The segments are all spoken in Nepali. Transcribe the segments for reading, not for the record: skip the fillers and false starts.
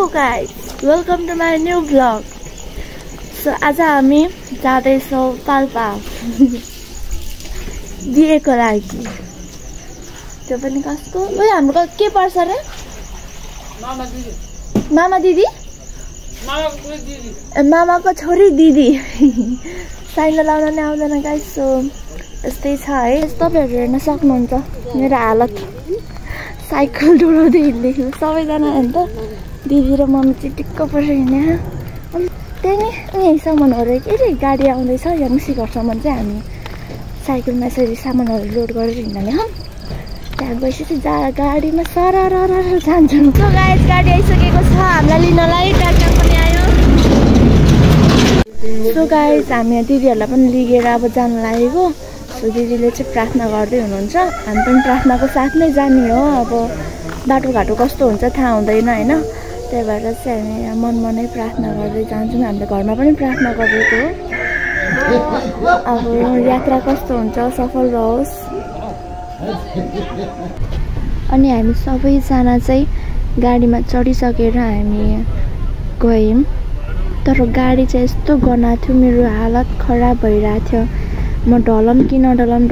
Hello guys, welcome to my new vlog. So आज हामी जाँदैछौँ पाल्पा दिएको लागि। त्यो पनि कसको? ओइ हाम्रो के पर्छ रे? मामा दिदी। मामा दिदी? मामाको दिदी। मामाको छोरी दिदी। साइनला लाउन नै आउँदैन गाइस। सो यस्तै छ है। तपाईहरु हेर्न सक्नुहुन्छ मेरो हालत। साइकल डोराउँदै हिँड्दै सबैजना हेर्नु त दिदी र मम्मी चिटिक्क परेर हिँड्ने। अनि त्यही नै यही सामानहरू के रे गाडी आउँदैछ यहाँ मुसी घरसम्म चाहिँ हामी साइकलमा यसरी सामानहरू लोड गरेर हिँड्ने हो। त्यहाँ गएपछि गाडीमा सरर जान्छौँ। सो गाइस गाडी आइसकेको छ हामीलाई लिनलाई। ट्र्याक्टर पनि आयो। सो गाइस हामी दिदीहरूलाई पनि लिएर अब जानु लागेको। सो दिदीले चाहिँ प्रार्थना गर्दै हुनुहुन्छ। हामी पनि प्रार्थनाको साथ नै जाने हो। अब बाटोघाटो कस्तो हुन्छ थाहा हुँदैन होइन। त्यही भएर चाहिँ हामी मनमा नै प्रार्थना गर्दै जान्छौँ। हामीले घरमा पनि प्रार्थना गरेको हो। अब यात्रा कस्तो हुन्छ सफल रहोस्। अनि हामी सबैजना चाहिँ गाडीमा चढिसकेर हामी गयौँ। तर गाडी चाहिँ यस्तो गनाएको थियो मेरो हालत खराब भइरहेको थियो। म ढलम कि नढलम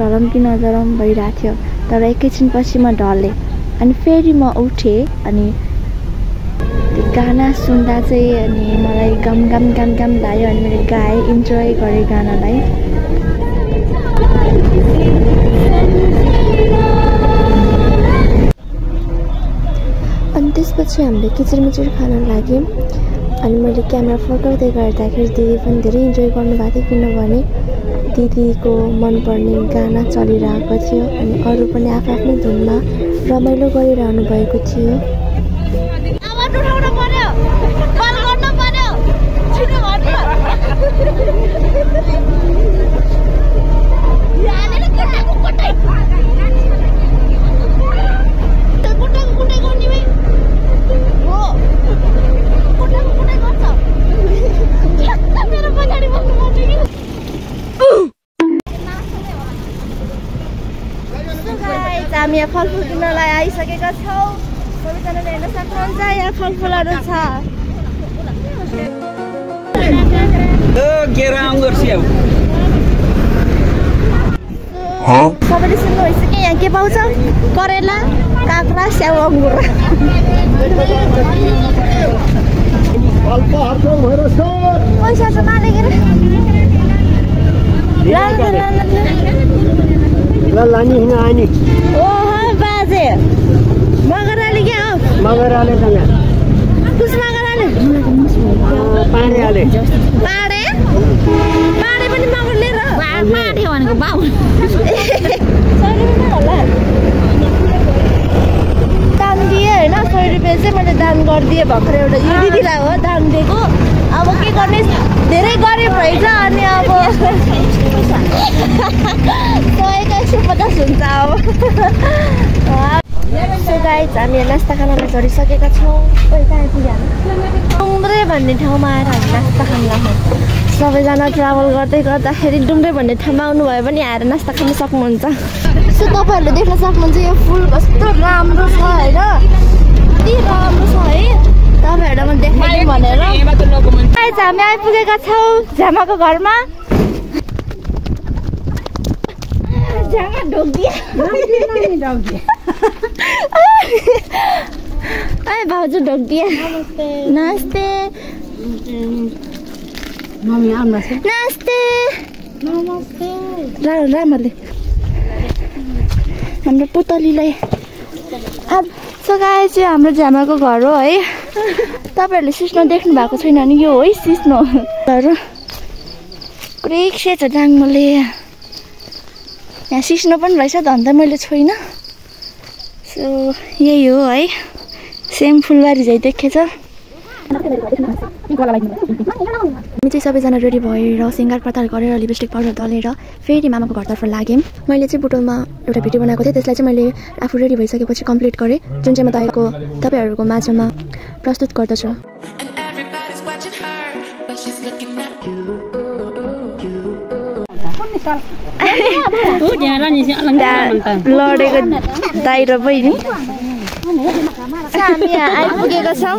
भइरहेको थियो। तर एकैछिनपछि म ढलेँ अनि फेरि म उठेँ। अनि त्यो गाना सुन्दा चाहिँ अनि मलाई गम लाग्यो। अनि मैले गाएँ, इन्जोय गरेँ गानालाई। अनि त्यसपछि हामीले किचिरमिचिर खान लाग्यौँ। अनि मैले क्यामेरा फटाउँदै गर्दाखेरि दिदी पनि धेरै इन्जोय गर्नुभएको थियो। किनभने दिदीको मनपर्ने गाना चलिरहेको थियो। अनि अरू पनि आफ्नै धुनमा रमाइलो गरिरहनु भएको थियो। हामी यहाँ फलफुल किन्नलाई आइसकेका छौँ। सबैजनाले हेर्न सक्नुहुन्छ यहाँ फलफुलहरू छ। सबैले सुन्नु भइसक्यो यहाँ के पाउँछ? करेला, काँक्रा, स्याउ, अङ्गुर। पैसा त मालेको लानी ओहो बाजे मगराले क्या हो? मगराले त यहाँ कुस मगराले? पाडे पनि मगरले र पाडे भनेको बाउ होला दान दिएँ होइन। 100 रुपियाँ चाहिँ मैले दान गरिदिएँ भर्खर। एउटा यो दिदीलाई हो दान दिएको। अब के गर्ने धेरै गरिब भएछ। अनि अब 150 हुन्छ अब। सो गाइस हामी नास्ता खानामा चढिसकेका छौँ। डुम्रे भन्ने ठाउँमा आएर हामी नास्ता खान लाग्छौँ। सबैजना ट्राभल गर्दै गर्दाखेरि डुम्रे भन्ने ठाउँमा आउनुभयो भने आएर नास्ता खान सक्नुहुन्छ। सो तपाईँहरूले देख्न सक्नुहुन्छ यो फुल कस्तो राम्रो छ होइन। कति राम्रो छ है। तपाईँहरूलाई म देखाइदिउँ भनेर गाइस हामी आइपुगेका छौँ झ्यामाको घरमा। भाउजू ढोकिया नमस्ते नमस्ते रामरले हाम्रो पुतलीलाई। सो गाइस चाहिँ हाम्रो झ्यामाको घर हो है। तपाईँहरूले सिस्नो देख्नु भएको छैन नि यो है सिस्नोहरू क्रेक्से छ डाङ्गोले। यहाँ सिस्नो पनि रहेछ त अन्त मैले छोइनँ। सो यही हो है सेम फुलबारी झै देखेछ। हामी चाहिँ सबैजना रेडी भएर सिङ्गार पताल गरेर लिपस्टिक पाउडर दलेर फेरि मामाको घरतर्फ लाग्यौँ। मैले चाहिँ बुटोलमा एउटा भिडियो बनाएको थिएँ। त्यसलाई चाहिँ मैले आफू रेडी भइसकेपछि कम्प्लिट गरेँ। जुन चाहिँ म तपाईँहरूको माझमा प्रस्तुत गर्दछु। लडेको दाइ र बहिनी हामी यहाँ आइपुगेका छौँ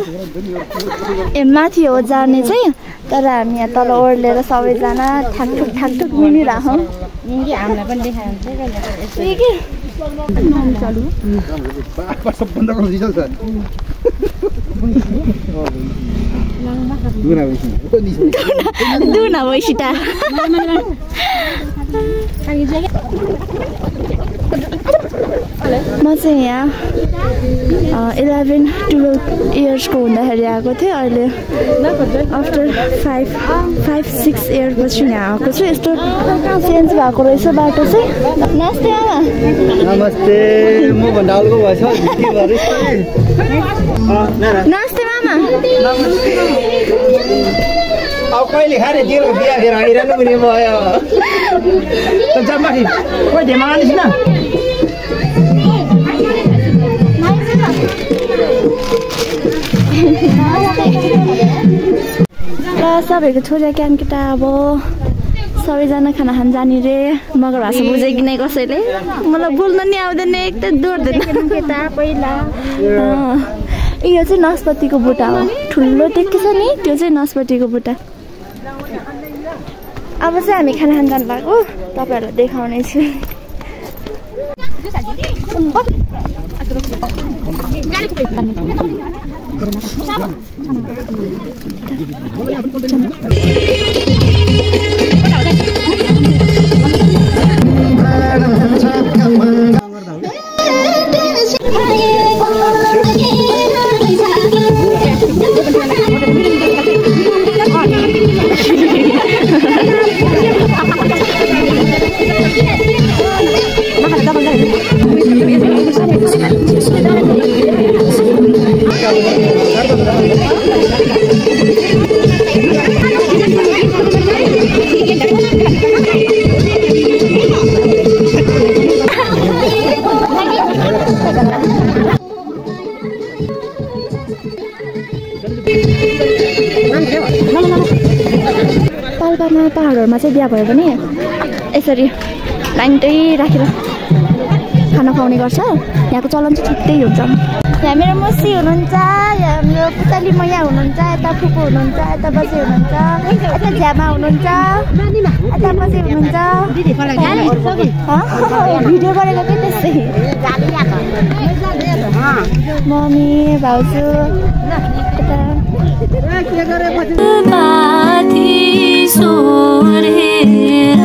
ए माथि हो जाने चाहिँ तर हामी यहाँ तल ओर्लेर सबैजना ठाकठुक मिलिरहेछौँ दुना भइसिटा म चाहिँ यहाँ 11-12 इयर्सको हुँदाखेरि आएको थिएँ अहिले आफ्टर 5-6 इयर्सपछि यहाँ आएको छु यस्तो चेन्ज भएको रहेछ बाटो चाहिँ नमस्ते आमा नमस्ते म भन्डालको भएछ नमस्ते मामा अब कहिले खाने दिएको बिहा फेरि आइरहनु पनि भयो त जम्माठी कोही ढेमा आलिस न र सबैको छोरा क्यान केटा अब सबैजना खाना खान जाने रे मगर भाषा बुझे कि नै कसैले मलाई बोल्न नि आउँदैन एकदम दोर्दैन केटा पहिला यो चाहिँ नास्पातीको बुट्टा हो ठुलो टेक्की छ नि त्यो चाहिँ नास्पातीको बुट्टा अब चाहिँ हामी खाना खान जानु भएको तपाईँहरूलाई देखाउने छु पाल्पामा पहाडहरूमा चाहिँ बिहा भयो भने यसरी लाइनटै राखेर खाना खुवाउने गर्छ यहाँको चलन चाहिँ छुट्टै हुन्छ यहाँ मेरो मसी हुनुहुन्छ यहाँ मेरो पुतली मैया हुनुहुन्छ यता फुपू हुनुहुन्छ यता बसी हुनुहुन्छ यता झ्यामा हुनुहुन्छ यता बसी हुनुहुन्छ भिडियो गरेको थिएँ त्यस्तै मम्मी भाउजू यता माथि सोरेर